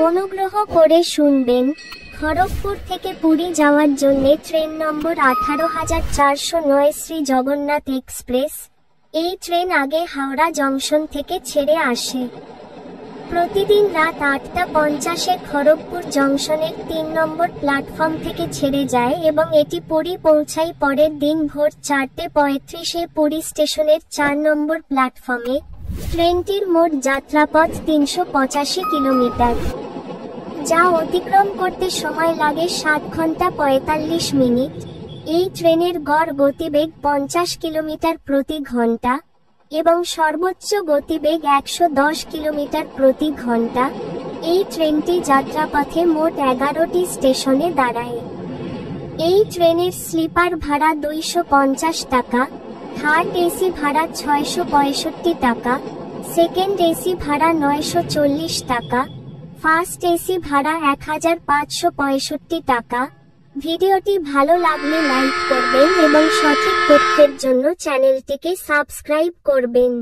অনুগ্রহ করে শুনবেন। খড়গপুর থেকে পুরী যাওয়ার জন্য ট্রেন নম্বর 18,409 শ্রী জগন্নাথ এক্সপ্রেস। এই ট্রেন আগে হাওড়া জংশন থেকে ছেড়ে আসে। প্রতিদিন রাত 8:50-এ খড়গপুর জংশনের 3 নম্বর প্ল্যাটফর্ম থেকে ছেড়ে যায় এবং এটি পুরী পৌঁছায় পরের দিন ভোর 4:35-এ পুরী স্টেশনের 4 নম্বর প্ল্যাটফর্মে। ট্রেনটির মোট যাত্রাপথ 385 কিলোমিটার, যা অতিক্রম করতে সময় লাগে 7 ঘন্টা 45 মিনিট। এই ট্রেনের গড় গতিবেগ 50 কিলোমিটার প্রতি ঘন্টা এবং সর্বোচ্চ গতিবেগ 110 কিলোমিটার প্রতি ঘন্টা। এই ট্রেনটি যাত্রাপথে মোট 11টি স্টেশনে দাঁড়ায়। এই ট্রেনের স্লিপার ভাড়া 250 টাকা, থার্ড এসি ভাড়া 665 টাকা, সেকেন্ড এসি ভাড়া 940 টাকা, ফার্স্ট এসি ভাড়া 1565 টাকা। ভিডিওটি ভালো লাগলে লাইক করবেন এবং সঠিক তথ্যের জন্য চ্যানেলটিকে সাবস্ক্রাইব করবেন।